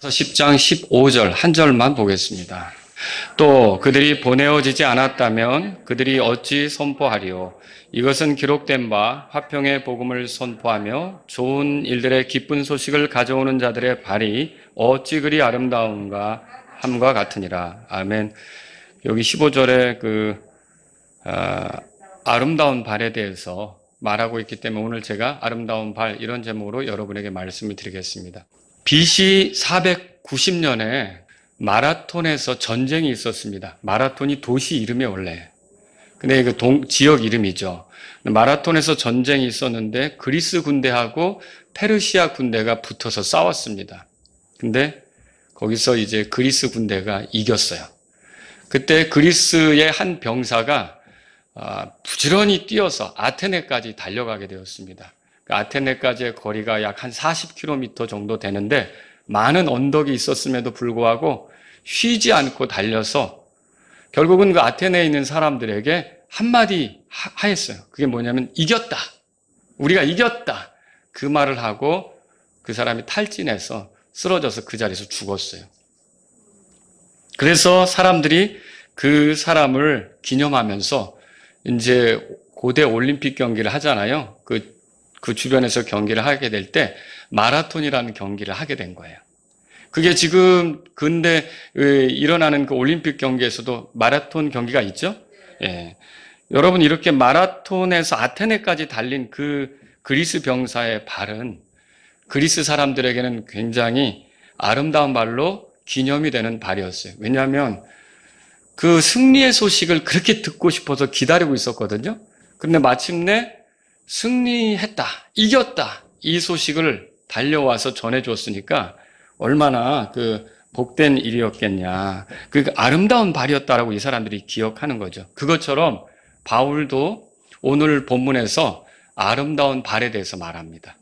10장 15절 한 절만 보겠습니다. 또 그들이 보내어지지 않았다면 그들이 어찌 선포하리요. 이것은 기록된 바 화평의 복음을 선포하며 좋은 일들의 기쁜 소식을 가져오는 자들의 발이 어찌 그리 아름다운가 함과 같으니라. 아멘. 여기 15절에 아름다운 발에 대해서 말하고 있기 때문에 오늘 제가 아름다운 발 이런 제목으로 여러분에게 말씀을 드리겠습니다. BC 490년에 마라톤에서 전쟁이 있었습니다. 마라톤이 도시 이름이 원래. 근데 지역 이름이죠. 마라톤에서 전쟁이 있었는데 그리스 군대하고 페르시아 군대가 붙어서 싸웠습니다. 근데 거기서 이제 그리스 군대가 이겼어요. 그때 그리스의 한 병사가 부지런히 뛰어서 아테네까지 달려가게 되었습니다. 아테네까지의 거리가 약 한 40km 정도 되는데 많은 언덕이 있었음에도 불구하고 쉬지 않고 달려서 결국은 그 아테네에 있는 사람들에게 한마디 하였어요. 그게 뭐냐면 이겼다. 우리가 이겼다. 그 말을 하고 그 사람이 탈진해서 쓰러져서 그 자리에서 죽었어요. 그래서 사람들이 그 사람을 기념하면서 이제 고대 올림픽 경기를 하잖아요. 그 주변에서 경기를 하게 될 때 마라톤이라는 경기를 하게 된 거예요. 그게 지금 근데 일어나는 그 올림픽 경기에서도 마라톤 경기가 있죠? 예. 여러분 이렇게 마라톤에서 아테네까지 달린 그 그리스 병사의 발은 그리스 사람들에게는 굉장히 아름다운 발로 기념이 되는 발이었어요. 왜냐하면 그 승리의 소식을 그렇게 듣고 싶어서 기다리고 있었거든요. 그런데 마침내 승리했다, 이겼다 이 소식을 달려와서 전해줬으니까 얼마나 복된 일이었겠냐. 그 아름다운 발이었다라고 이 사람들이 기억하는 거죠. 그것처럼 바울도 오늘 본문에서 아름다운 발에 대해서 말합니다.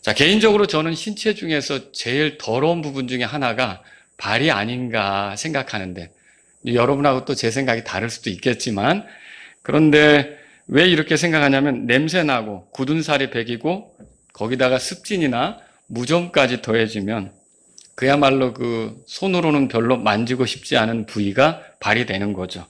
자, 개인적으로 저는 신체 중에서 제일 더러운 부분 중에 하나가 발이 아닌가 생각하는데 여러분하고 또 제 생각이 다를 수도 있겠지만 그런데 왜 이렇게 생각하냐면 냄새나고 굳은 살이 배기고 거기다가 습진이나 무좀까지 더해지면 그야말로 손으로는 별로 만지고 싶지 않은 부위가 발이 되는 거죠.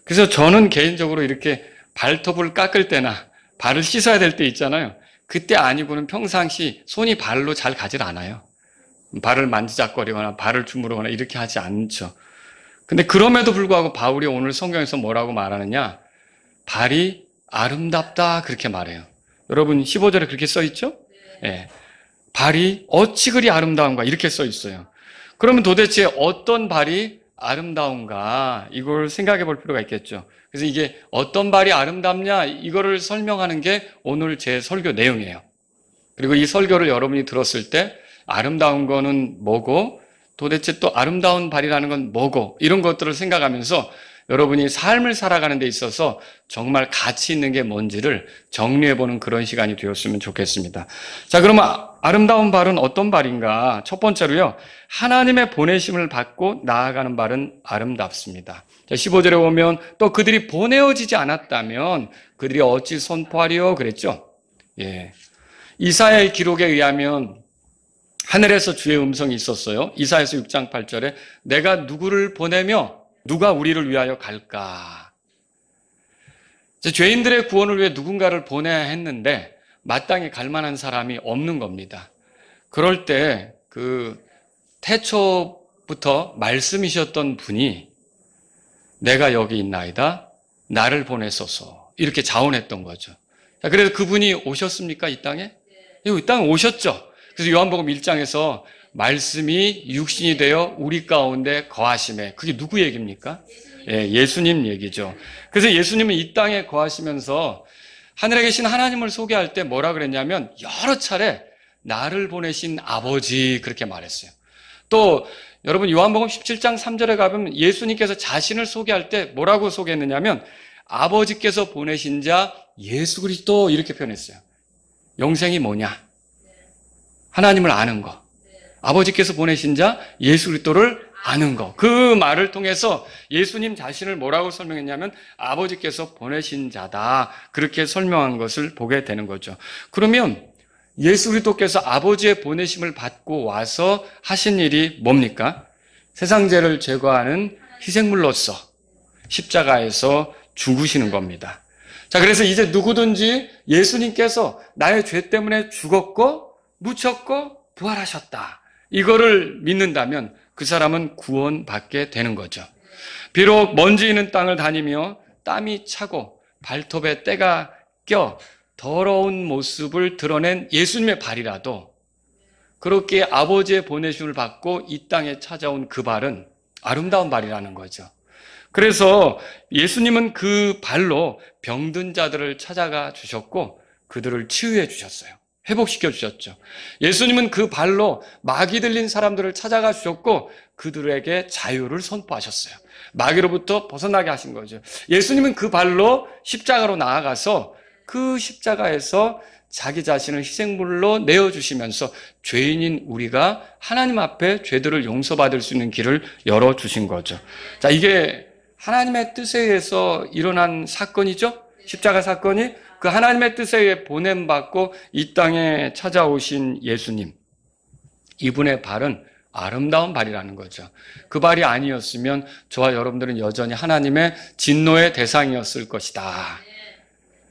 그래서 저는 개인적으로 이렇게 발톱을 깎을 때나 발을 씻어야 될 때 있잖아요. 그때 아니고는 평상시 손이 발로 잘 가질 않아요. 발을 만지작거리거나 발을 주무르거나 이렇게 하지 않죠. 근데 그럼에도 불구하고 바울이 오늘 성경에서 뭐라고 말하느냐? 발이 아름답다 그렇게 말해요. 여러분 15절에 그렇게 써 있죠? 예. 발이 어찌 그리 아름다운가 이렇게 써 있어요. 그러면 도대체 어떤 발이 아름다운가 이걸 생각해 볼 필요가 있겠죠. 그래서 이게 어떤 발이 아름답냐 이거를 설명하는 게 오늘 제 설교 내용이에요. 그리고 이 설교를 여러분이 들었을 때 아름다운 거는 뭐고 도대체 또 아름다운 발이라는 건 뭐고 이런 것들을 생각하면서 여러분이 삶을 살아가는 데 있어서 정말 가치 있는 게 뭔지를 정리해보는 그런 시간이 되었으면 좋겠습니다. 자, 그러면 아름다운 발은 어떤 발인가? 첫 번째로요. 하나님의 보내심을 받고 나아가는 발은 아름답습니다. 자, 15절에 보면 또 그들이 보내어지지 않았다면 그들이 어찌 선포하리요? 그랬죠? 예. 이사야의 기록에 의하면 하늘에서 주의 음성이 있었어요. 이사야서 6장 8절에 내가 누구를 보내며 누가 우리를 위하여 갈까? 죄인들의 구원을 위해 누군가를 보내야 했는데 마땅히 갈 만한 사람이 없는 겁니다. 그럴 때 태초부터 말씀이셨던 분이 내가 여기 있나이다. 나를 보내소서. 이렇게 자원했던 거죠. 그래서 그분이 오셨습니까? 이 땅에? 이 땅에 오셨죠. 그래서 요한복음 1장에서 말씀이 육신이 되어 우리 가운데 거하심에 그게 누구 얘기입니까? 예, 예수님 얘기죠. 그래서 예수님은 이 땅에 거하시면서 하늘에 계신 하나님을 소개할 때 뭐라 그랬냐면 여러 차례 나를 보내신 아버지 그렇게 말했어요. 또 여러분 요한복음 17장 3절에 가보면 예수님께서 자신을 소개할 때 뭐라고 소개했느냐면 아버지께서 보내신 자 예수 그리스도 이렇게 표현했어요. 영생이 뭐냐? 하나님을 아는 거. 아버지께서 보내신 자 예수 그리스도를 아는 거. 그 말을 통해서 예수님 자신을 뭐라고 설명했냐면 아버지께서 보내신 자다. 그렇게 설명한 것을 보게 되는 거죠. 그러면 예수 그리스도께서 아버지의 보내심을 받고 와서 하신 일이 뭡니까? 세상 죄를 제거하는 희생물로서 십자가에서 죽으시는 겁니다. 자, 그래서 이제 누구든지 예수님께서 나의 죄 때문에 죽었고 묻혔고 부활하셨다, 이거를 믿는다면 그 사람은 구원받게 되는 거죠. 비록 먼지 있는 땅을 다니며 땀이 차고 발톱에 때가 껴 더러운 모습을 드러낸 예수님의 발이라도, 그렇게 아버지의 보내심을 받고 이 땅에 찾아온 그 발은 아름다운 발이라는 거죠. 그래서 예수님은 그 발로 병든 자들을 찾아가 주셨고 그들을 치유해 주셨어요. 회복시켜 주셨죠. 예수님은 그 발로 마귀 들린 사람들을 찾아가 주셨고 그들에게 자유를 선포하셨어요. 마귀로부터 벗어나게 하신 거죠. 예수님은 그 발로 십자가로 나아가서 그 십자가에서 자기 자신을 희생물로 내어주시면서 죄인인 우리가 하나님 앞에 죄들을 용서받을 수 있는 길을 열어주신 거죠. 자, 이게 하나님의 뜻에 의해서 일어난 사건이죠. 십자가 사건이 그 하나님의 뜻에 의해 보냄받고 이 땅에 찾아오신 예수님, 이분의 발은 아름다운 발이라는 거죠. 그 발이 아니었으면 저와 여러분들은 여전히 하나님의 진노의 대상이었을 것이다.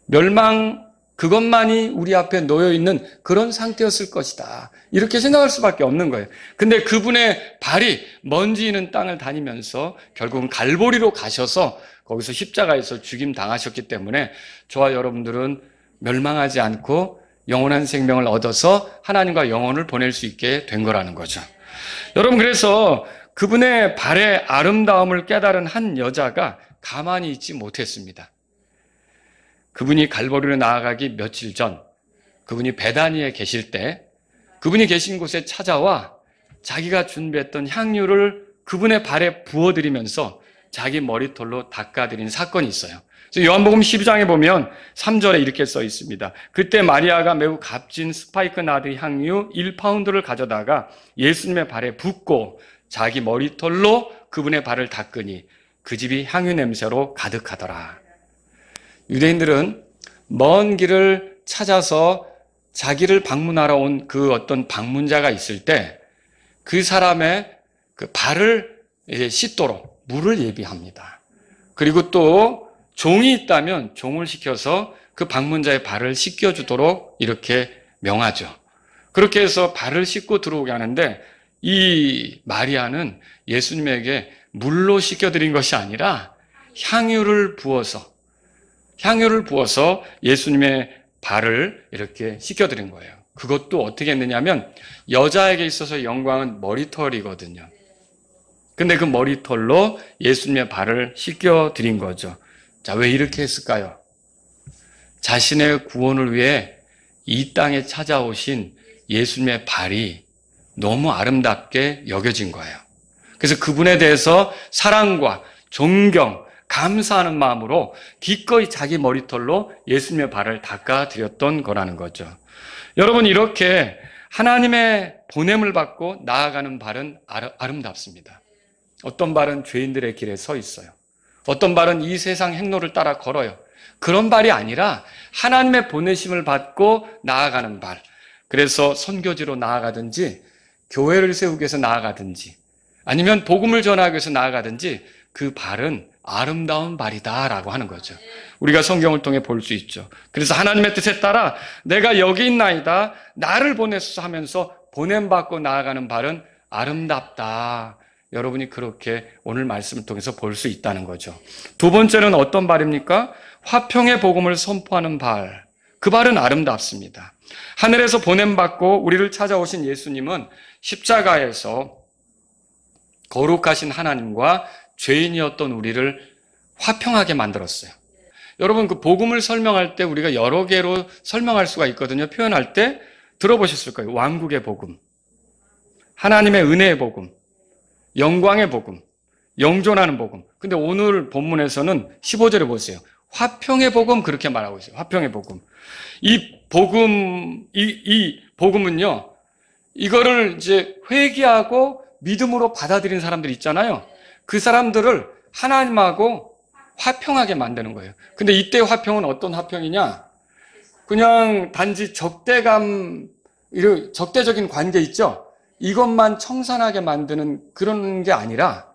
멸망, 그것만이 우리 앞에 놓여있는 그런 상태였을 것이다, 이렇게 생각할 수밖에 없는 거예요. 근데 그분의 발이 먼지 있는 땅을 다니면서 결국은 갈보리로 가셔서 거기서 십자가에서 죽임 당하셨기 때문에 저와 여러분들은 멸망하지 않고 영원한 생명을 얻어서 하나님과 영혼을 보낼 수 있게 된 거라는 거죠. 여러분, 그래서 그분의 발의 아름다움을 깨달은 한 여자가 가만히 있지 못했습니다. 그분이 갈보리로 나아가기 며칠 전, 그분이 베다니에 계실 때 그분이 계신 곳에 찾아와 자기가 준비했던 향유를 그분의 발에 부어드리면서 자기 머리털로 닦아드린 사건이 있어요. 그래서 요한복음 12장에 보면 3절에 이렇게 써 있습니다. 그때 마리아가 매우 값진 스파이크 나드 향유 1파운드를 가져다가 예수님의 발에 붓고 자기 머리털로 그분의 발을 닦으니 그 집이 향유 냄새로 가득하더라. 유대인들은 먼 길을 찾아서 자기를 방문하러 온 그 어떤 방문자가 있을 때 그 사람의 그 발을 이제 씻도록 물을 예비합니다. 그리고 또 종이 있다면 종을 시켜서 그 방문자의 발을 씻겨주도록 이렇게 명하죠. 그렇게 해서 발을 씻고 들어오게 하는데 이 마리아는 예수님에게 물로 씻겨드린 것이 아니라 향유를 부어서 예수님의 발을 이렇게 씻겨드린 거예요. 그것도 어떻게 했느냐면 여자에게 있어서 영광은 머리털이거든요. 근데 그 머리털로 예수님의 발을 씻겨드린 거죠. 자, 왜 이렇게 했을까요? 자신의 구원을 위해 이 땅에 찾아오신 예수님의 발이 너무 아름답게 여겨진 거예요. 그래서 그분에 대해서 사랑과 존경, 감사하는 마음으로 기꺼이 자기 머리털로 예수님의 발을 닦아드렸던 거라는 거죠. 여러분, 이렇게 하나님의 보냄을 받고 나아가는 발은 아름답습니다. 어떤 발은 죄인들의 길에 서 있어요. 어떤 발은 이 세상 행로를 따라 걸어요. 그런 발이 아니라 하나님의 보내심을 받고 나아가는 발. 그래서 선교지로 나아가든지 교회를 세우기 위해서 나아가든지 아니면 복음을 전하기 위해서 나아가든지 그 발은 아름다운 발이다라고 하는 거죠. 우리가 성경을 통해 볼 수 있죠. 그래서 하나님의 뜻에 따라 내가 여기 있나이다, 나를 보내소서 하면서 보냄받고 나아가는 발은 아름답다. 여러분이 그렇게 오늘 말씀을 통해서 볼 수 있다는 거죠. 두 번째는 어떤 발입니까? 화평의 복음을 선포하는 발. 그 발은 아름답습니다. 하늘에서 보냄받고 우리를 찾아오신 예수님은 십자가에서 거룩하신 하나님과 죄인이었던 우리를 화평하게 만들었어요. 여러분, 그 복음을 설명할 때 우리가 여러 개로 설명할 수가 있거든요. 표현할 때 들어보셨을 거예요. 왕국의 복음, 하나님의 은혜의 복음, 영광의 복음, 영존하는 복음. 근데 오늘 본문에서는 15절에 보세요. 화평의 복음, 그렇게 말하고 있어요. 화평의 복음. 이 복음은요, 이거를 이제 회개하고 믿음으로 받아들인 사람들 있잖아요. 그 사람들을 하나님하고 화평하게 만드는 거예요. 근데 이때 화평은 어떤 화평이냐? 그냥 단지 적대적인 관계 있죠? 이것만 청산하게 만드는 그런 게 아니라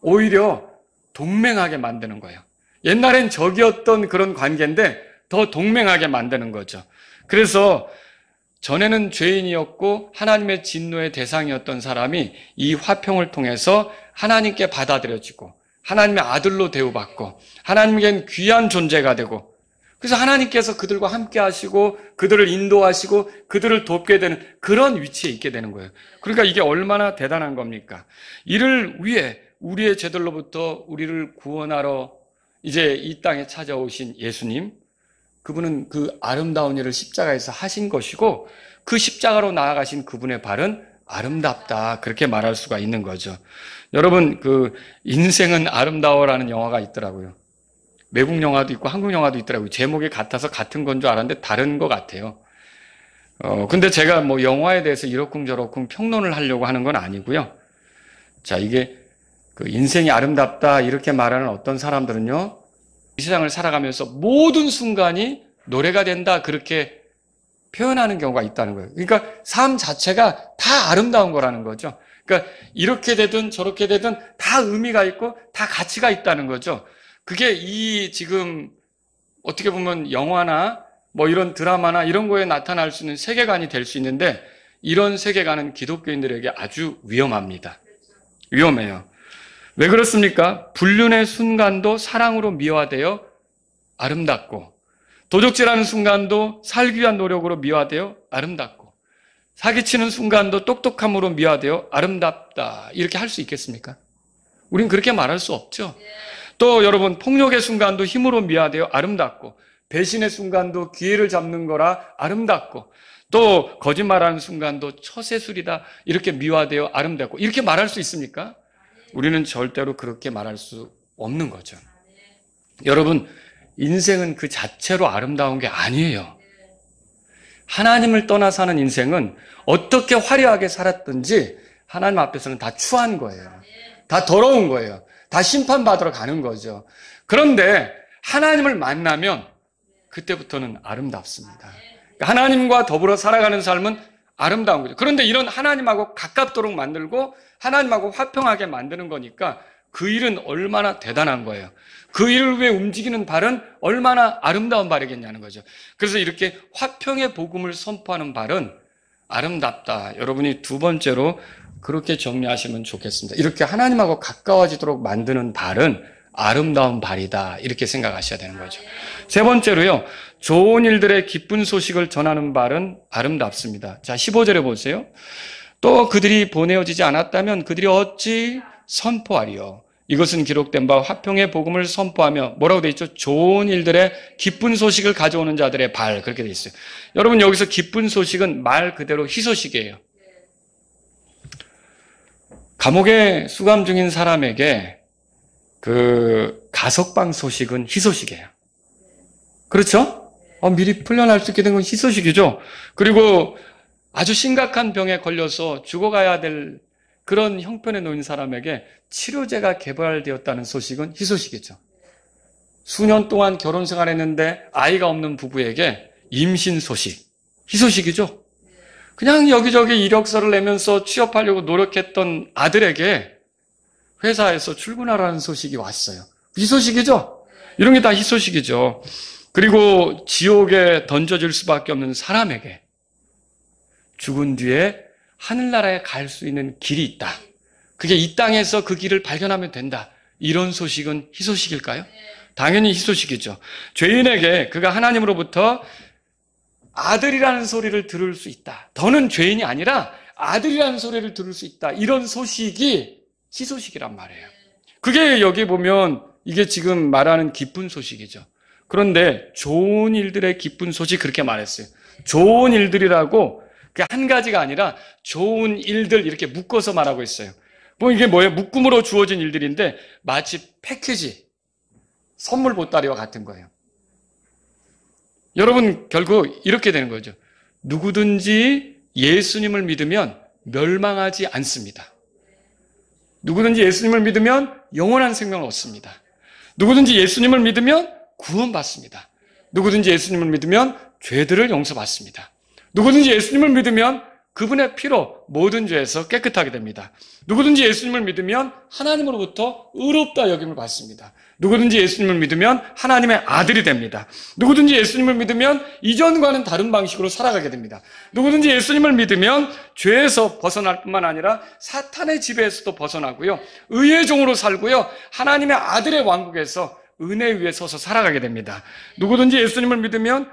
오히려 동맹하게 만드는 거예요. 옛날엔 적이었던 그런 관계인데 더 동맹하게 만드는 거죠. 그래서 전에는 죄인이었고 하나님의 진노의 대상이었던 사람이 이 화평을 통해서 하나님께 받아들여지고 하나님의 아들로 대우받고 하나님께는 귀한 존재가 되고, 그래서 하나님께서 그들과 함께 하시고 그들을 인도하시고 그들을 돕게 되는 그런 위치에 있게 되는 거예요. 그러니까 이게 얼마나 대단한 겁니까? 이를 위해 우리의 죄들로부터 우리를 구원하러 이제 이 땅에 찾아오신 예수님, 그분은 그 아름다운 일을 십자가에서 하신 것이고 그 십자가로 나아가신 그분의 발은 아름답다, 그렇게 말할 수가 있는 거죠. 여러분, 그 인생은 아름다워라는 영화가 있더라고요. 외국 영화도 있고 한국 영화도 있더라고요. 제목이 같아서 같은 건 줄 알았는데 다른 것 같아요. 근데 제가 뭐 영화에 대해서 이러쿵저러쿵 평론을 하려고 하는 건 아니고요. 자, 이게 그 인생이 아름답다 이렇게 말하는 어떤 사람들은요, 이 세상을 살아가면서 모든 순간이 노래가 된다 그렇게 표현하는 경우가 있다는 거예요. 그러니까 삶 자체가 다 아름다운 거라는 거죠. 그러니까 이렇게 되든 저렇게 되든 다 의미가 있고 다 가치가 있다는 거죠. 그게 이 지금 어떻게 보면 영화나 뭐 이런 드라마나 이런 거에 나타날 수 있는 세계관이 될 수 있는데, 이런 세계관은 기독교인들에게 아주 위험합니다. 위험해요. 왜 그렇습니까? 불륜의 순간도 사랑으로 미화되어 아름답고, 도적질하는 순간도 살기 위한 노력으로 미화되어 아름답고, 사기치는 순간도 똑똑함으로 미화되어 아름답다, 이렇게 할 수 있겠습니까? 우린 그렇게 말할 수 없죠. 또 여러분, 폭력의 순간도 힘으로 미화되어 아름답고, 배신의 순간도 기회를 잡는 거라 아름답고, 또 거짓말하는 순간도 처세술이다 이렇게 미화되어 아름답고, 이렇게 말할 수 있습니까? 우리는 절대로 그렇게 말할 수 없는 거죠. 여러분, 인생은 그 자체로 아름다운 게 아니에요. 하나님을 떠나 사는 인생은 어떻게 화려하게 살았든지 하나님 앞에서는 다 추한 거예요. 다 더러운 거예요. 다 심판받으러 가는 거죠. 그런데 하나님을 만나면 그때부터는 아름답습니다. 하나님과 더불어 살아가는 삶은 아름다운 거죠. 그런데 이런 하나님하고 가깝도록 만들고 하나님하고 화평하게 만드는 거니까 그 일은 얼마나 대단한 거예요. 그 일을 위해 움직이는 발은 얼마나 아름다운 발이겠냐는 거죠. 그래서 이렇게 화평의 복음을 선포하는 발은 아름답다. 여러분이 두 번째로 그렇게 정리하시면 좋겠습니다. 이렇게 하나님하고 가까워지도록 만드는 발은 아름다운 발이다, 이렇게 생각하셔야 되는 거죠. 세 번째로요, 좋은 일들의 기쁜 소식을 전하는 발은 아름답습니다. 자, 15절에 보세요. 또 그들이 보내어지지 않았다면 그들이 어찌 선포하리요. 이것은 기록된 바 화평의 복음을 선포하며, 뭐라고 되어 있죠? 좋은 일들의 기쁜 소식을 가져오는 자들의 발, 그렇게 되어 있어요. 여러분, 여기서 기쁜 소식은 말 그대로 희소식이에요. 감옥에 수감 중인 사람에게 그 가석방 소식은 희소식이에요. 그렇죠? 미리 풀려날 수 있게 된 건 희소식이죠. 그리고 아주 심각한 병에 걸려서 죽어가야 될 그런 형편에 놓인 사람에게 치료제가 개발되었다는 소식은 희소식이죠. 수년 동안 결혼 생활했는데 아이가 없는 부부에게 임신 소식, 희소식이죠. 그냥 여기저기 이력서를 내면서 취업하려고 노력했던 아들에게 회사에서 출근하라는 소식이 왔어요. 희소식이죠. 이런 게 다 희소식이죠. 그리고 지옥에 던져질 수밖에 없는 사람에게 죽은 뒤에 하늘나라에 갈 수 있는 길이 있다. 그게 이 땅에서 그 길을 발견하면 된다. 이런 소식은 희소식일까요? 당연히 희소식이죠. 죄인에게 그가 하나님으로부터 아들이라는 소리를 들을 수 있다. 더는 죄인이 아니라 아들이라는 소리를 들을 수 있다. 이런 소식이 희소식이란 말이에요. 그게 여기 보면 이게 지금 말하는 기쁜 소식이죠. 그런데 좋은 일들의 기쁜 소식, 그렇게 말했어요. 좋은 일들이라고 그 한 가지가 아니라 좋은 일들 이렇게 묶어서 말하고 있어요. 뭐 이게 뭐예요? 묶음으로 주어진 일들인데 마치 패키지, 선물 보따리와 같은 거예요. 여러분, 결국 이렇게 되는 거죠. 누구든지 예수님을 믿으면 멸망하지 않습니다. 누구든지 예수님을 믿으면 영원한 생명을 얻습니다. 누구든지 예수님을 믿으면 구원받습니다. 누구든지 예수님을 믿으면 죄들을 용서받습니다. 누구든지 예수님을 믿으면 그분의 피로 모든 죄에서 깨끗하게 됩니다. 누구든지 예수님을 믿으면 하나님으로부터 의롭다 여김을 받습니다. 누구든지 예수님을 믿으면 하나님의 아들이 됩니다. 누구든지 예수님을 믿으면 이전과는 다른 방식으로 살아가게 됩니다. 누구든지 예수님을 믿으면 죄에서 벗어날 뿐만 아니라 사탄의 지배에서도 벗어나고요. 의의 종으로 살고요. 하나님의 아들의 왕국에서 은혜 위에 서서 살아가게 됩니다. 누구든지 예수님을 믿으면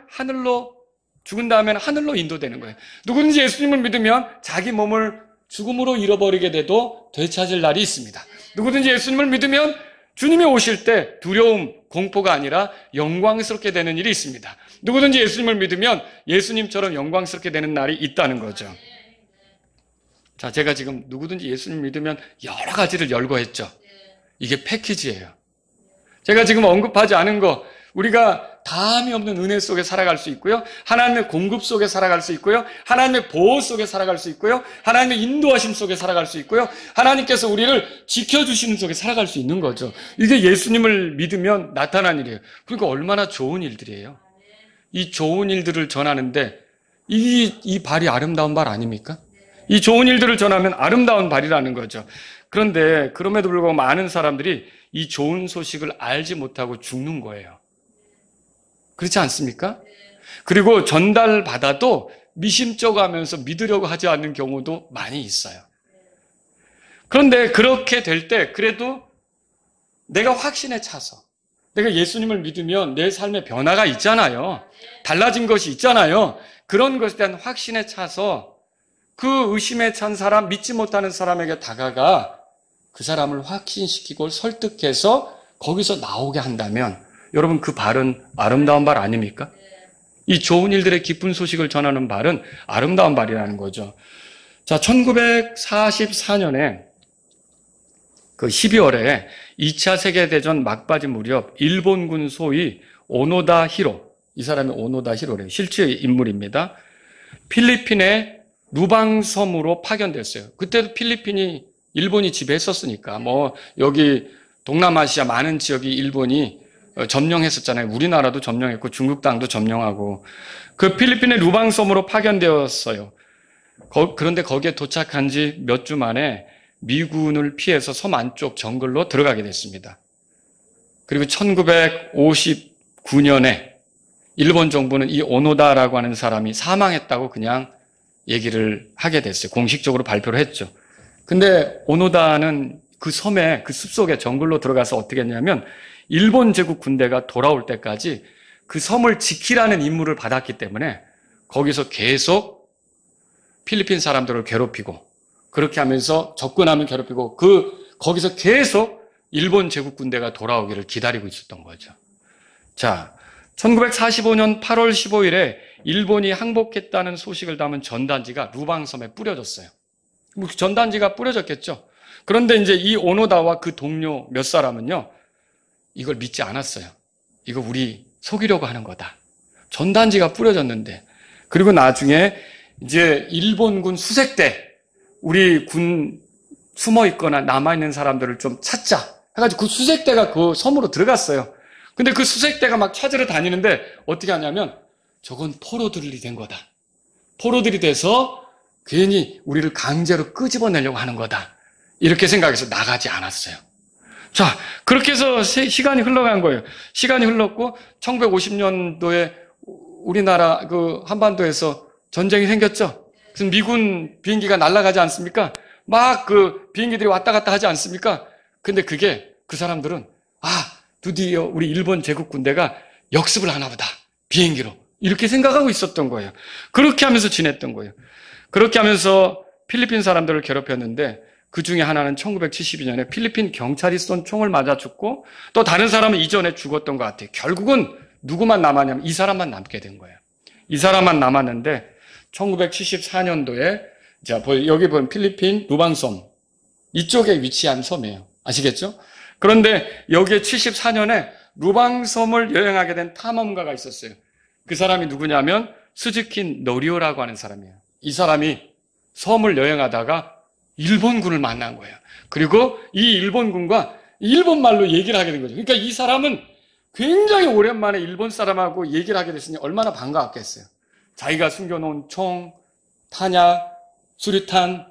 죽은 다음에는 하늘로 인도되는 거예요. 누구든지 예수님을 믿으면 자기 몸을 죽음으로 잃어버리게 돼도 되찾을 날이 있습니다. 누구든지 예수님을 믿으면 주님이 오실 때 두려움, 공포가 아니라 영광스럽게 되는 일이 있습니다. 누구든지 예수님을 믿으면 예수님처럼 영광스럽게 되는 날이 있다는 거죠. 자, 제가 지금 누구든지 예수님 믿으면 여러 가지를 열거했죠. 이게 패키지예요. 제가 지금 언급하지 않은 거, 우리가 다함이 없는 은혜 속에 살아갈 수 있고요. 하나님의 공급 속에 살아갈 수 있고요. 하나님의 보호 속에 살아갈 수 있고요. 하나님의 인도하심 속에 살아갈 수 있고요. 하나님께서 우리를 지켜주시는 속에 살아갈 수 있는 거죠. 이게 예수님을 믿으면 나타난 일이에요. 그러니까 얼마나 좋은 일들이에요. 이 좋은 일들을 전하는데 이 발이 아름다운 발 아닙니까? 이 좋은 일들을 전하면 아름다운 발이라는 거죠. 그런데 그럼에도 불구하고 많은 사람들이 이 좋은 소식을 알지 못하고 죽는 거예요. 그렇지 않습니까? 그리고 전달받아도 미심쩍어하면서 믿으려고 하지 않는 경우도 많이 있어요. 그런데 그렇게 될 때 그래도 내가 확신에 차서 내가 예수님을 믿으면 내 삶에 변화가 있잖아요. 달라진 것이 있잖아요. 그런 것에 대한 확신에 차서 그 의심에 찬 사람, 믿지 못하는 사람에게 다가가 그 사람을 확신시키고 설득해서 거기서 나오게 한다면 여러분 그 발은 아름다운 발 아닙니까? 이 좋은 일들의 기쁜 소식을 전하는 발은 아름다운 발이라는 거죠. 자, 1944년에 그 12월에 2차 세계대전 막바지 무렵 일본군 소위 오노다 히로, 이 사람이 오노다 히로래요. 실제 인물입니다. 필리핀의 루방섬으로 파견됐어요. 그때도 필리핀이 일본이 지배했었으니까 여기 동남아시아 많은 지역이 일본이 점령했었잖아요. 우리나라도 점령했고 중국 땅도 점령하고 그 필리핀의 루방섬으로 파견되었어요. 그런데 거기에 도착한 지 몇 주 만에 미군을 피해서 섬 안쪽 정글로 들어가게 됐습니다. 그리고 1959년에 일본 정부는 이 오노다라고 하는 사람이 사망했다고 그냥 얘기를 하게 됐어요. 공식적으로 발표를 했죠. 근데 오노다는 그 섬에, 그 숲속에 정글로 들어가서 어떻게 했냐면 일본 제국 군대가 돌아올 때까지 그 섬을 지키라는 임무를 받았기 때문에 거기서 계속 필리핀 사람들을 괴롭히고 그렇게 하면서 접근하면 괴롭히고 거기서 계속 일본 제국 군대가 돌아오기를 기다리고 있었던 거죠. 자, 1945년 8월 15일에 일본이 항복했다는 소식을 담은 전단지가 루방섬에 뿌려졌어요. 전단지가 뿌려졌겠죠. 그런데 이제 이 오노다와 그 동료 몇 사람은요, 이걸 믿지 않았어요. 이거 우리 속이려고 하는 거다. 전단지가 뿌려졌는데. 그리고 나중에 이제 일본군 수색대, 우리 군 숨어 있거나 남아있는 사람들을 좀 찾자 해가지고 그 수색대가 그 섬으로 들어갔어요. 근데 그 수색대가 막 찾으러 다니는데 어떻게 하냐면 저건 포로들이 된 거다. 포로들이 돼서 괜히 우리를 강제로 끄집어내려고 하는 거다. 이렇게 생각해서 나가지 않았어요. 자, 그렇게 해서 시간이 흘러간 거예요. 시간이 흘렀고 1950년도에 우리나라 그 한반도에서 전쟁이 생겼죠. 그래서 미군 비행기가 날아가지 않습니까? 막 그 비행기들이 왔다 갔다 하지 않습니까? 근데 그 사람들은 드디어 우리 일본 제국 군대가 역습을 하나 보다. 비행기로. 이렇게 생각하고 있었던 거예요. 그렇게 하면서 지냈던 거예요. 그렇게 하면서 필리핀 사람들을 괴롭혔는데 그 중에 하나는 1972년에 필리핀 경찰이 쏜 총을 맞아 죽고 또 다른 사람은 이전에 죽었던 것 같아요. 결국은 누구만 남았냐면 이 사람만 남게 된 거예요. 이 사람만 남았는데 1974년도에 자, 여기 보면 필리핀 루방섬 이쪽에 위치한 섬이에요. 아시겠죠? 그런데 여기에 74년에 루방섬을 여행하게 된 탐험가가 있었어요. 그 사람이 누구냐면 스즈키 노리오라고 하는 사람이에요. 이 사람이 섬을 여행하다가 일본군을 만난 거예요. 그리고 이 일본군과 일본말로 얘기를 하게 된 거죠. 그러니까 이 사람은 굉장히 오랜만에 일본 사람하고 얘기를 하게 됐으니 얼마나 반가웠겠어요. 자기가 숨겨놓은 총, 탄약, 수류탄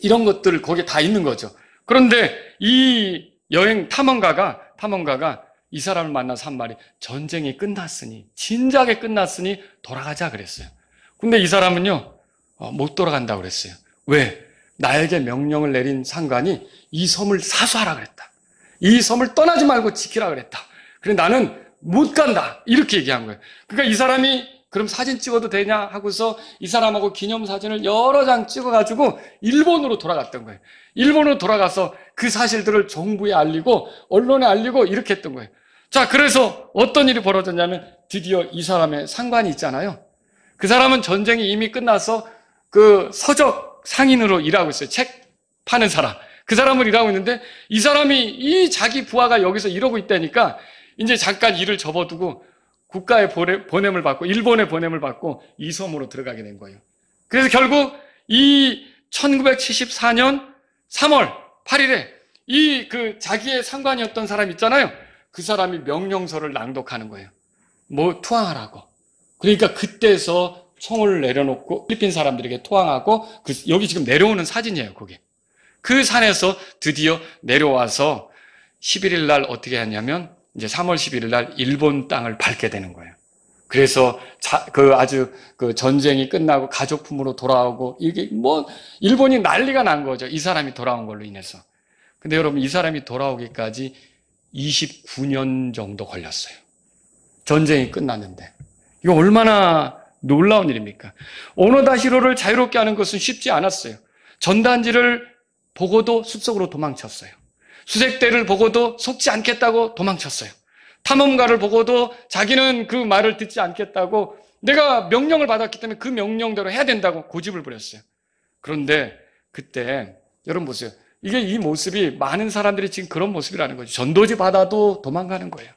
이런 것들 거기에 다 있는 거죠. 그런데 이 여행 탐험가가 이 사람을 만나서 한 말이 전쟁이 끝났으니, 진작에 끝났으니 돌아가자 그랬어요. 근데 이 사람은요 못 돌아간다고 그랬어요. 왜? 나에게 명령을 내린 상관이 이 섬을 사수하라 그랬다. 이 섬을 떠나지 말고 지키라 그랬다. 그래 나는 못 간다 이렇게 얘기한 거예요. 그러니까 이 사람이 그럼 사진 찍어도 되냐 하고서 이 사람하고 기념사진을 여러 장 찍어가지고 일본으로 돌아갔던 거예요. 일본으로 돌아가서 그 사실들을 정부에 알리고 언론에 알리고 이렇게 했던 거예요. 자, 그래서 어떤 일이 벌어졌냐면 드디어 이 사람의 상관이 있잖아요. 그 사람은 전쟁이 이미 끝나서 그 서적 상인으로 일하고 있어요. 책 파는 사람. 그 사람을 일하고 있는데 이 사람이 이 자기 부하가 여기서 이러고 있다니까 이제 잠깐 일을 접어두고 국가의 보냄을 받고 일본의 보냄을 받고 이 섬으로 들어가게 된 거예요. 그래서 결국 이 1974년 3월 8일에 이 그 자기의 상관이었던 사람 있잖아요. 그 사람이 명령서를 낭독하는 거예요. 뭐 투항하라고. 그러니까 그때서 총을 내려놓고 필리핀 사람들에게 투항하고 여기 지금 내려오는 사진이에요. 그게. 그 산에서 드디어 내려와서 11일 날 어떻게 했냐면 이제 3월 11일 날 일본 땅을 밟게 되는 거예요. 그래서 아주 그 전쟁이 끝나고 가족품으로 돌아오고 이게 뭐 일본이 난리가 난 거죠. 이 사람이 돌아온 걸로 인해서. 근데 여러분 이 사람이 돌아오기까지 29년 정도 걸렸어요. 전쟁이 끝났는데. 이거 얼마나 놀라운 일입니까? 오노다 히로를 자유롭게 하는 것은 쉽지 않았어요. 전단지를 보고도 숲속으로 도망쳤어요. 수색대를 보고도 속지 않겠다고 도망쳤어요. 탐험가를 보고도 자기는 그 말을 듣지 않겠다고 내가 명령을 받았기 때문에 그 명령대로 해야 된다고 고집을 부렸어요. 그런데 그때 여러분 보세요. 이 모습이 많은 사람들이 지금 그런 모습이라는 거죠. 전도지 받아도 도망가는 거예요.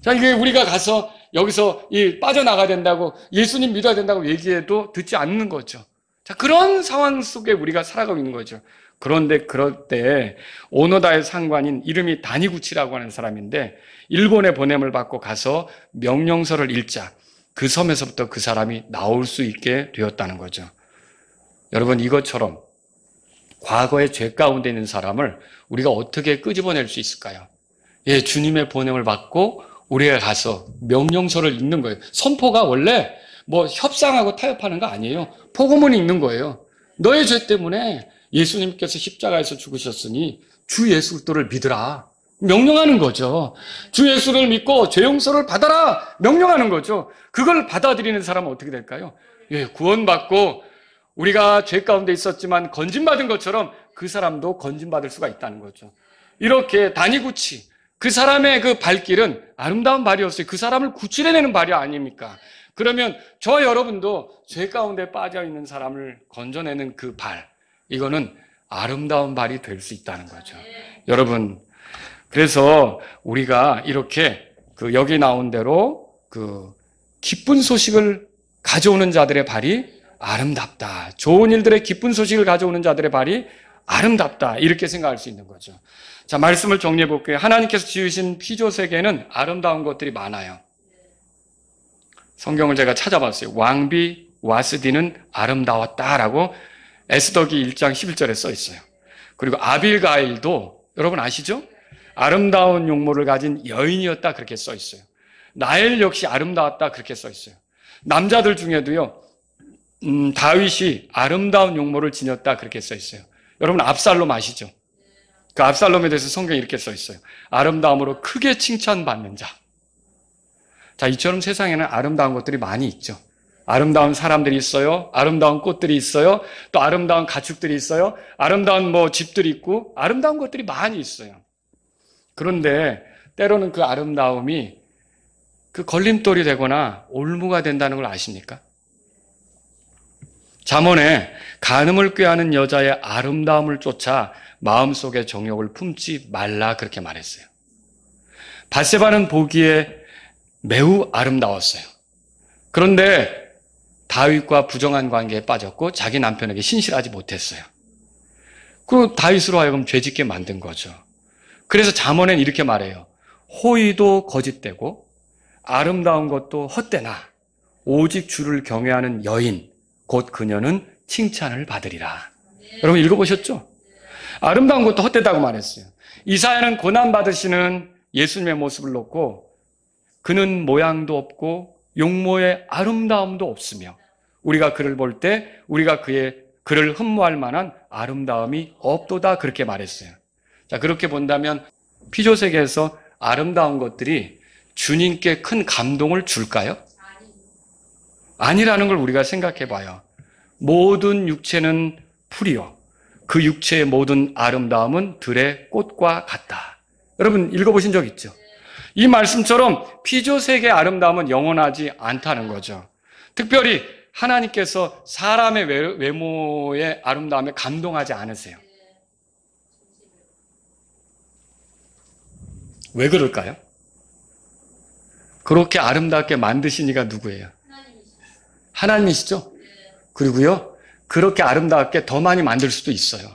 자, 이게 우리가 가서 여기서 빠져나가야 된다고 예수님 믿어야 된다고 얘기해도 듣지 않는 거죠. 자, 그런 상황 속에 우리가 살아가고 있는 거죠. 그런데 그럴 때 오노다의 상관인 이름이 다니구치라고 하는 사람인데 일본의 보냄을 받고 가서 명령서를 읽자 그 섬에서부터 그 사람이 나올 수 있게 되었다는 거죠. 여러분 이것처럼 과거의 죄 가운데 있는 사람을 우리가 어떻게 끄집어낼 수 있을까요? 예, 주님의 보냄을 받고 우리가 가서 명령서를 읽는 거예요. 선포가 원래 뭐 협상하고 타협하는 거 아니에요. 포고문이 읽는 거예요. 너의 죄 때문에 예수님께서 십자가에서 죽으셨으니 주 예수 그리스도를 믿으라. 명령하는 거죠. 주 예수를 믿고 죄 용서를 받아라. 명령하는 거죠. 그걸 받아들이는 사람은 어떻게 될까요? 예, 구원받고 우리가 죄 가운데 있었지만 건진받은 것처럼 그 사람도 건진받을 수가 있다는 거죠. 이렇게 다니구치 그 사람의 그 발길은 아름다운 발이었어요. 그 사람을 구출해내는 발이 아닙니까? 그러면 저와 여러분도 죄 가운데 빠져있는 사람을 건져내는 그 발, 이거는 아름다운 발이 될 수 있다는 거죠. 여러분, 그래서 우리가 이렇게 여기 나온 대로 기쁜 소식을 가져오는 자들의 발이 아름답다. 좋은 일들의 기쁜 소식을 가져오는 자들의 발이 아름답다. 이렇게 생각할 수 있는 거죠. 자, 말씀을 정리해 볼게요. 하나님께서 지으신 피조 세계는 아름다운 것들이 많아요. 성경을 제가 찾아봤어요. 왕비 와스디는 아름다웠다라고 에스더기 1장 11절에 써 있어요. 그리고 아빌가일도 여러분 아시죠? 아름다운 용모를 가진 여인이었다 그렇게 써 있어요. 나엘 역시 아름다웠다 그렇게 써 있어요. 남자들 중에도요. 다윗이 아름다운 용모를 지녔다 그렇게 써 있어요. 여러분 압살롬 아시죠? 그 압살롬에 대해서 성경에 이렇게 써 있어요. 아름다움으로 크게 칭찬받는 자. 자, 이처럼 세상에는 아름다운 것들이 많이 있죠. 아름다운 사람들이 있어요. 아름다운 꽃들이 있어요. 또 아름다운 가축들이 있어요. 아름다운 집들이 있고 아름다운 것들이 많이 있어요. 그런데 때로는 그 아름다움이 그 걸림돌이 되거나 올무가 된다는 걸 아십니까? 잠언에 간음을 꾀하는 여자의 아름다움을 쫓아 마음속의 정욕을 품지 말라 그렇게 말했어요. 밧세바는 보기에 매우 아름다웠어요. 그런데 다윗과 부정한 관계에 빠졌고 자기 남편에게 신실하지 못했어요. 그 다윗으로 하여금 죄짓게 만든 거죠. 그래서 잠언엔 이렇게 말해요. 호의도 거짓되고 아름다운 것도 헛되나 오직 주를 경외하는 여인 곧 그녀는 칭찬을 받으리라. 여러분 읽어보셨죠? 아름다운 것도 헛되다고 말했어요. 이사야는 고난받으시는 예수님의 모습을 놓고 그는 모양도 없고 용모의 아름다움도 없으며 우리가 그를 볼 때 우리가 그를 흠모할 만한 아름다움이 없도다 그렇게 말했어요. 자, 그렇게 본다면 피조세계에서 아름다운 것들이 주님께 큰 감동을 줄까요? 아니라는 걸 우리가 생각해 봐요. 모든 육체는 풀이요 그 육체의 모든 아름다움은 들의 꽃과 같다. 여러분 읽어보신 적 있죠? 이 말씀처럼 피조세계의 아름다움은 영원하지 않다는 거죠. 특별히 하나님께서 사람의 외모의 아름다움에 감동하지 않으세요. 왜 그럴까요? 그렇게 아름답게 만드신 이가 누구예요? 하나님이시죠? 그리고요, 그렇게 아름답게 더 많이 만들 수도 있어요.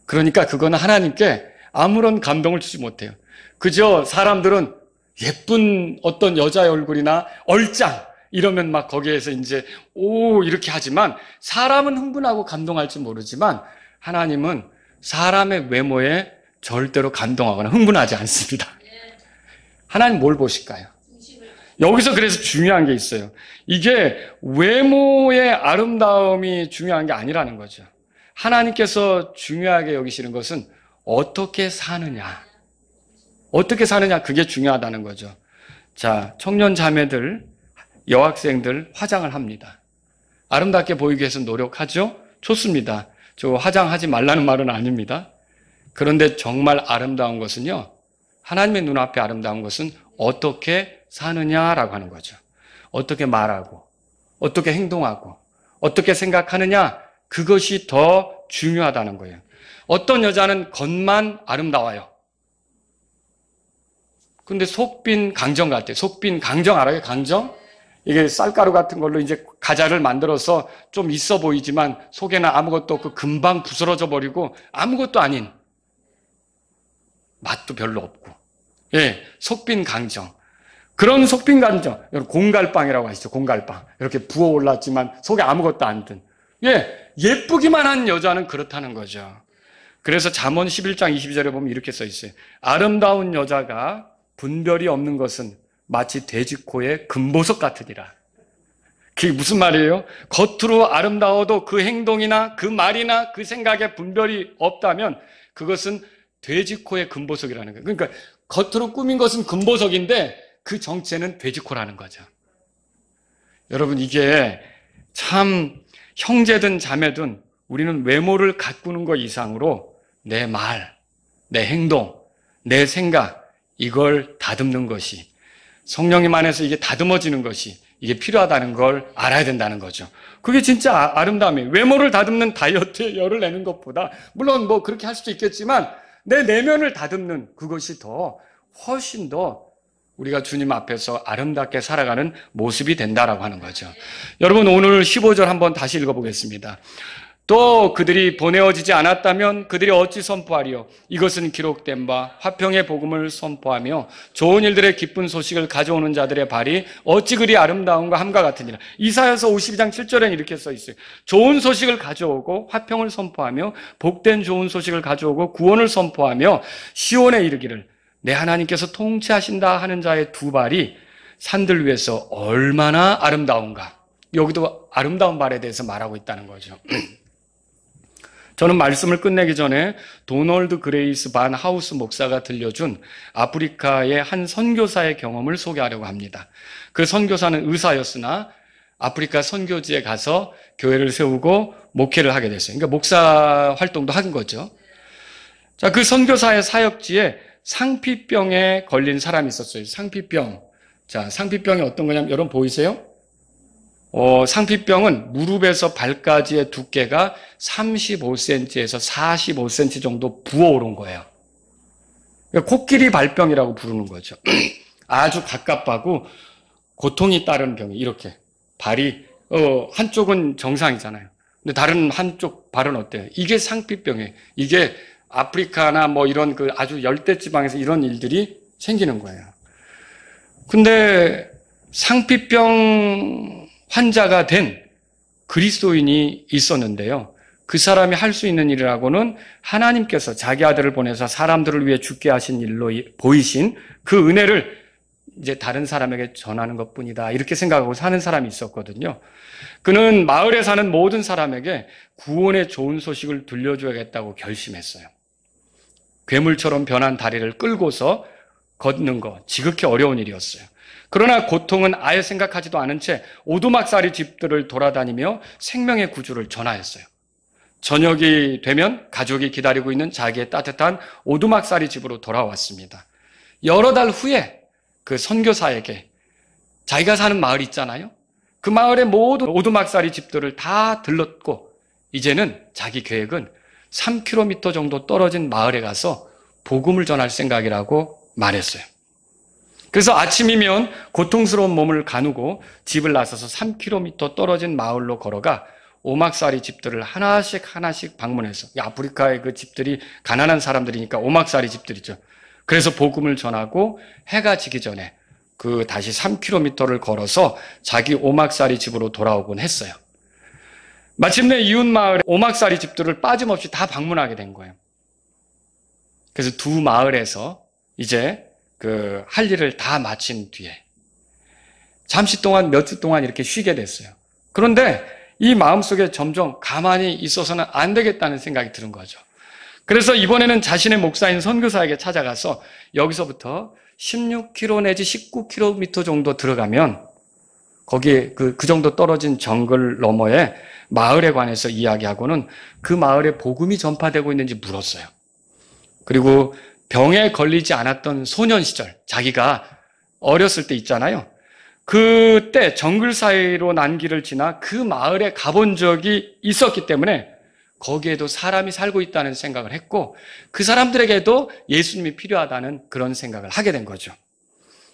그러니까 그거는 하나님께 아무런 감동을 주지 못해요. 그저 사람들은 예쁜 어떤 여자의 얼굴이나 얼짱 이러면 막 거기에서 이제 오 이렇게 하지만 사람은 흥분하고 감동할지 모르지만 하나님은 사람의 외모에 절대로 감동하거나 흥분하지 않습니다. 하나님 뭘 보실까요? 여기서 그래서 중요한 게 있어요. 이게 외모의 아름다움이 중요한 게 아니라는 거죠. 하나님께서 중요하게 여기시는 것은 어떻게 사느냐. 어떻게 사느냐, 그게 중요하다는 거죠. 자, 청년 자매들, 여학생들 화장을 합니다. 아름답게 보이기 위해서 노력하죠? 좋습니다. 저 화장하지 말라는 말은 아닙니다. 그런데 정말 아름다운 것은요, 하나님의 눈앞에 아름다운 것은 어떻게 사느냐라고 하는 거죠. 어떻게 말하고, 어떻게 행동하고, 어떻게 생각하느냐, 그것이 더 중요하다는 거예요. 어떤 여자는 겉만 아름다워요. 근데 속빈 강정 같아요. 속빈 강정 알아요? 강정? 이게 쌀가루 같은 걸로 이제 과자를 만들어서 좀 있어 보이지만 속에는 아무것도 없고 금방 부스러져 버리고 아무것도 아닌, 맛도 별로 없고. 예, 속빈 강정. 그런 속빈 강정, 공갈빵이라고 하시죠. 공갈빵. 이렇게 부어 올랐지만 속에 아무것도 안 든. 예, 예쁘기만 한 여자는 그렇다는 거죠. 그래서 잠언 11장 22절에 보면 이렇게 써 있어요. 아름다운 여자가 분별이 없는 것은 마치 돼지코의 금보석 같으니라. 그게 무슨 말이에요? 겉으로 아름다워도 그 행동이나 그 말이나 그 생각에 분별이 없다면 그것은 돼지코의 금보석이라는 거예요. 그러니까 겉으로 꾸민 것은 금보석인데 그 정체는 돼지코라는 거죠. 여러분, 이게 참 형제든 자매든 우리는 외모를 가꾸는 것 이상으로 내 말, 내 행동, 내 생각, 이걸 다듬는 것이, 성령님 안에서 이게 다듬어지는 것이 이게 필요하다는 걸 알아야 된다는 거죠. 그게 진짜 아름다움이에요. 외모를 다듬는 다이어트에 열을 내는 것보다, 물론 뭐 그렇게 할 수도 있겠지만 내 내면을 다듬는 그것이 훨씬 더 우리가 주님 앞에서 아름답게 살아가는 모습이 된다라고 하는 거죠. 여러분, 오늘 15절 한번 다시 읽어보겠습니다. 또 그들이 보내어지지 않았다면 그들이 어찌 선포하리요? 이것은 기록된 바 화평의 복음을 선포하며 좋은 일들의 기쁜 소식을 가져오는 자들의 발이 어찌 그리 아름다운가 함과 같으니라. 이사야서 52장 7절에는 이렇게 써 있어요. 좋은 소식을 가져오고 화평을 선포하며 복된 좋은 소식을 가져오고 구원을 선포하며 시온에 이르기를 내 하나님께서 통치하신다 하는 자의 두 발이 산들 위에서 얼마나 아름다운가. 여기도 아름다운 발에 대해서 말하고 있다는 거죠. 저는 말씀을 끝내기 전에 도널드 그레이스 반 하우스 목사가 들려준 아프리카의 한 선교사의 경험을 소개하려고 합니다. 그 선교사는 의사였으나 아프리카 선교지에 가서 교회를 세우고 목회를 하게 됐어요. 그러니까 목사 활동도 한 거죠. 자, 그 선교사의 사역지에 상피병에 걸린 사람이 있었어요. 상피병. 자, 상피병이 어떤 거냐면, 여러분 보이세요? 상피병은 무릎에서 발까지의 두께가 35cm에서 45cm 정도 부어오른 거예요. 코끼리 발병이라고 부르는 거죠. 아주 갑갑하고 고통이 따르는 병이 이렇게 발이 한쪽은 정상이잖아요. 근데 다른 한쪽 발은 어때요? 이게 상피병이에요. 이게 아프리카나 뭐 이런 그 아주 열대 지방에서 이런 일들이 생기는 거예요. 근데 상피병 환자가 된 그리스도인이 있었는데요. 그 사람이 할 수 있는 일이라고는 하나님께서 자기 아들을 보내서 사람들을 위해 죽게 하신 일로 보이신 그 은혜를 이제 다른 사람에게 전하는 것뿐이다. 이렇게 생각하고 사는 사람이 있었거든요. 그는 마을에 사는 모든 사람에게 구원의 좋은 소식을 들려줘야겠다고 결심했어요. 괴물처럼 변한 다리를 끌고서 걷는 거 지극히 어려운 일이었어요. 그러나 고통은 아예 생각하지도 않은 채 오두막살이 집들을 돌아다니며 생명의 구주를 전하였어요. 저녁이 되면 가족이 기다리고 있는 자기의 따뜻한 오두막살이 집으로 돌아왔습니다. 여러 달 후에 그 선교사에게 자기가 사는 마을 있잖아요. 그 마을의 모든 오두막살이 집들을 다 들렀고 이제는 자기 계획은 3km 정도 떨어진 마을에 가서 복음을 전할 생각이라고 말했어요. 그래서 아침이면 고통스러운 몸을 가누고 집을 나서서 3km 떨어진 마을로 걸어가 오막살이 집들을 하나씩 방문해서, 아프리카의 그 집들이 가난한 사람들이니까 오막살이 집들이죠. 그래서 복음을 전하고 해가 지기 전에 그 다시 3km를 걸어서 자기 오막살이 집으로 돌아오곤 했어요. 마침내 이웃 마을의 오막살이 집들을 빠짐없이 다 방문하게 된 거예요. 그래서 두 마을에서 이제 그 할 일을 다 마친 뒤에 잠시 동안 몇 주 동안 이렇게 쉬게 됐어요. 그런데 이 마음속에 점점 가만히 있어서는 안 되겠다는 생각이 드는 거죠. 그래서 이번에는 자신의 목사인 선교사에게 찾아가서 여기서부터 16km 내지 19km 정도 들어가면 거기에 그 정도 떨어진 정글 너머에 마을에 관해서 이야기하고는 그 마을에 복음이 전파되고 있는지 물었어요. 그리고 병에 걸리지 않았던 소년 시절, 자기가 어렸을 때 있잖아요. 그때 정글 사이로 난 길을 지나 그 마을에 가본 적이 있었기 때문에 거기에도 사람이 살고 있다는 생각을 했고 그 사람들에게도 예수님이 필요하다는 그런 생각을 하게 된 거죠.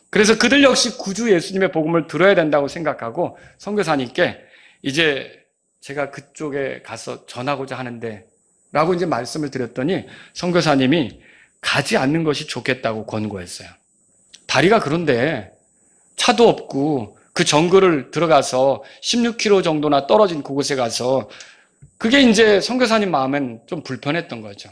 그래서 그들 역시 구주 예수님의 복음을 들어야 된다고 생각하고 선교사님께 이제 제가 그쪽에 가서 전하고자 하는데 라고 이제 말씀을 드렸더니 선교사님이 가지 않는 것이 좋겠다고 권고했어요. 다리가 그런데 차도 없고 그 정글을 들어가서 16km 정도나 떨어진 그곳에 가서 그게 이제 선교사님 마음엔 좀 불편했던 거죠.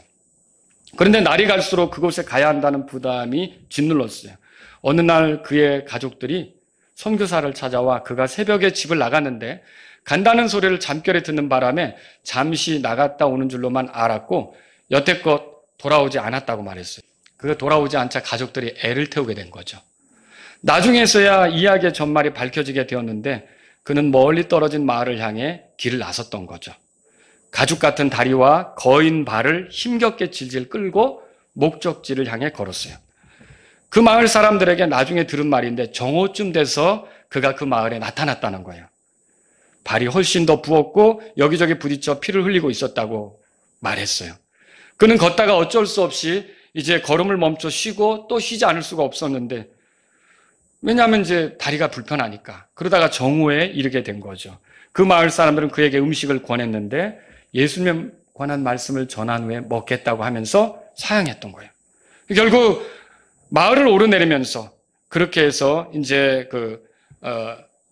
그런데 날이 갈수록 그곳에 가야 한다는 부담이 짓눌렀어요. 어느 날 그의 가족들이 선교사를 찾아와 그가 새벽에 집을 나갔는데 간다는 소리를 잠결에 듣는 바람에 잠시 나갔다 오는 줄로만 알았고 여태껏 돌아오지 않았다고 말했어요. 그가 돌아오지 않자 가족들이 애를 태우게 된 거죠. 나중에서야 이야기의 전말이 밝혀지게 되었는데 그는 멀리 떨어진 마을을 향해 길을 나섰던 거죠. 가죽 같은 다리와 거인 발을 힘겹게 질질 끌고 목적지를 향해 걸었어요. 그 마을 사람들에게 나중에 들은 말인데 정오쯤 돼서 그가 그 마을에 나타났다는 거예요. 발이 훨씬 더 부었고 여기저기 부딪혀 피를 흘리고 있었다고 말했어요. 그는 걷다가 어쩔 수 없이 이제 걸음을 멈춰 쉬고 또 쉬지 않을 수가 없었는데 왜냐하면 이제 다리가 불편하니까 그러다가 정오에 이르게 된 거죠. 그 마을 사람들은 그에게 음식을 권했는데 예수님에 관한 말씀을 전한 후에 먹겠다고 하면서 사양했던 거예요. 결국 마을을 오르내리면서 그렇게 해서 이제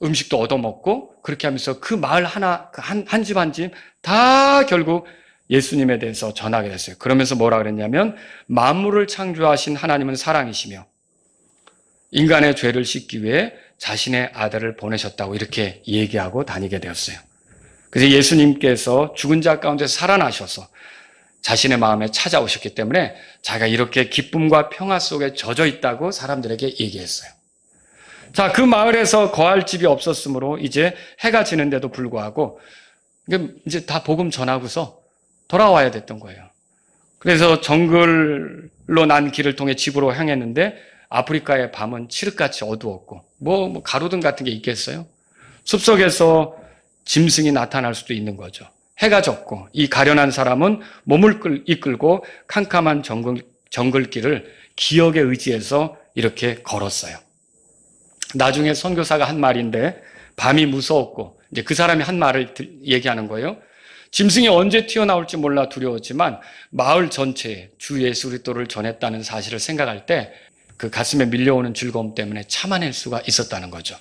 음식도 얻어먹고 그렇게 하면서 그 마을 하나, 한 집 한 집 다 결국 예수님에 대해서 전하게 됐어요. 그러면서 뭐라 그랬냐면 만물을 창조하신 하나님은 사랑이시며 인간의 죄를 씻기 위해 자신의 아들을 보내셨다고 이렇게 얘기하고 다니게 되었어요. 그래서 예수님께서 죽은 자 가운데 살아나셔서 자신의 마음에 찾아오셨기 때문에 자기가 이렇게 기쁨과 평화 속에 젖어 있다고 사람들에게 얘기했어요. 자, 그 마을에서 거할 집이 없었으므로 이제 해가 지는데도 불구하고 이제 다 복음 전하고서 돌아와야 됐던 거예요. 그래서 정글로 난 길을 통해 집으로 향했는데 아프리카의 밤은 칠흑같이 어두웠고 뭐 가로등 같은 게 있겠어요? 숲속에서 짐승이 나타날 수도 있는 거죠. 해가 졌고 이 가련한 사람은 몸을 이끌고 캄캄한 정글길을 기억에 의지해서 이렇게 걸었어요. 나중에 선교사가 한 말인데 밤이 무서웠고 이제 그 사람이 한 말을 얘기하는 거예요. 짐승이 언제 튀어나올지 몰라 두려웠지만 마을 전체에 주 예수 그리스도를 전했다는 사실을 생각할 때 그 가슴에 밀려오는 즐거움 때문에 참아낼 수가 있었다는 거죠.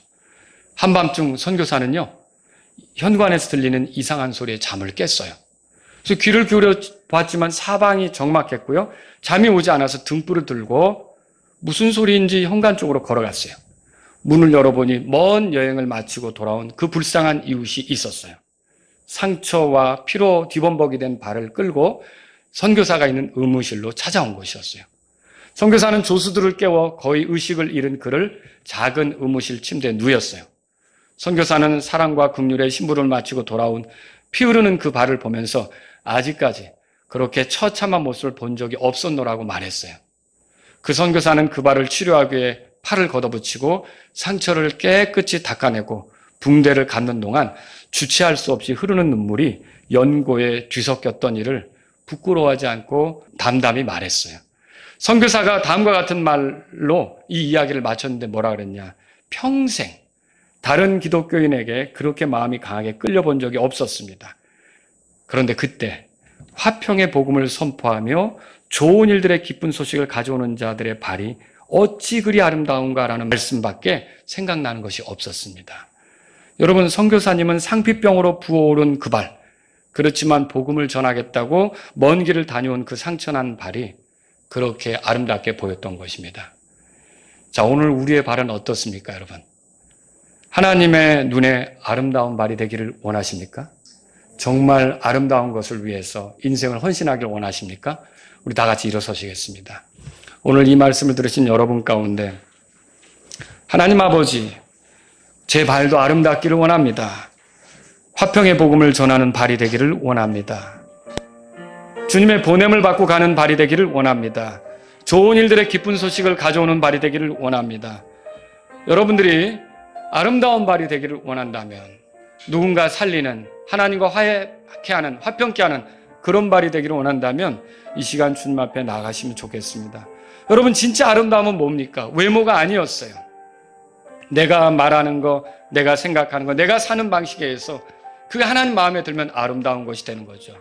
한밤중 선교사는요, 현관에서 들리는 이상한 소리에 잠을 깼어요. 그래서 귀를 기울여 봤지만 사방이 적막했고요. 잠이 오지 않아서 등불을 들고 무슨 소리인지 현관 쪽으로 걸어갔어요. 문을 열어보니 먼 여행을 마치고 돌아온 그 불쌍한 이웃이 있었어요. 상처와 피로 뒤범벅이 된 발을 끌고 선교사가 있는 의무실로 찾아온 것이었어요. 선교사는 조수들을 깨워 거의 의식을 잃은 그를 작은 의무실 침대에 누였어요. 선교사는 사랑과 긍휼의 신부를 마치고 돌아온 피 흐르는 그 발을 보면서 아직까지 그렇게 처참한 모습을 본 적이 없었노라고 말했어요. 그 선교사는 그 발을 치료하기 위해 팔을 걷어붙이고 상처를 깨끗이 닦아내고 붕대를 감는 동안 주체할 수 없이 흐르는 눈물이 연고에 뒤섞였던 일을 부끄러워하지 않고 담담히 말했어요. 선교사가 다음과 같은 말로 이 이야기를 마쳤는데 뭐라 그랬냐? 평생 다른 기독교인에게 그렇게 마음이 강하게 끌려본 적이 없었습니다. 그런데 그때 화평의 복음을 선포하며 좋은 일들의 기쁜 소식을 가져오는 자들의 발이 어찌 그리 아름다운가라는 말씀밖에 생각나는 것이 없었습니다. 여러분, 선교사님은 상피병으로 부어오른 그 발, 그렇지만 복음을 전하겠다고 먼 길을 다녀온 그 상처난 발이 그렇게 아름답게 보였던 것입니다. 자, 오늘 우리의 발은 어떻습니까, 여러분? 하나님의 눈에 아름다운 발이 되기를 원하십니까? 정말 아름다운 것을 위해서 인생을 헌신하기를 원하십니까? 우리 다 같이 일어서시겠습니다. 오늘 이 말씀을 들으신 여러분 가운데 하나님 아버지, 제 발도 아름답기를 원합니다. 화평의 복음을 전하는 발이 되기를 원합니다. 주님의 보냄을 받고 가는 발이 되기를 원합니다. 좋은 일들의 기쁜 소식을 가져오는 발이 되기를 원합니다. 여러분들이 아름다운 발이 되기를 원한다면, 누군가 살리는, 하나님과 화해케 하는, 화평케 하는 그런 발이 되기를 원한다면 이 시간 주님 앞에 나가시면 좋겠습니다. 여러분, 진짜 아름다움은 뭡니까? 외모가 아니었어요. 내가 말하는 거, 내가 생각하는 거, 내가 사는 방식에 의해서 그게 하나님 마음에 들면 아름다운 것이 되는 거죠.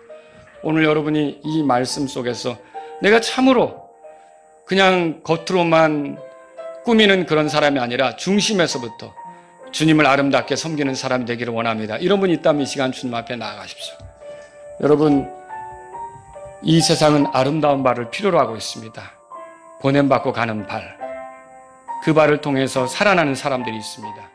오늘 여러분이 이 말씀 속에서 내가 참으로 그냥 겉으로만 꾸미는 그런 사람이 아니라 중심에서부터 주님을 아름답게 섬기는 사람이 되기를 원합니다. 이런 분이 있다면 이 시간 주님 앞에 나아가십시오. 여러분, 이 세상은 아름다운 발을 필요로 하고 있습니다. 보냄받고 가는 발, 그 발을 통해서 살아나는 사람들이 있습니다.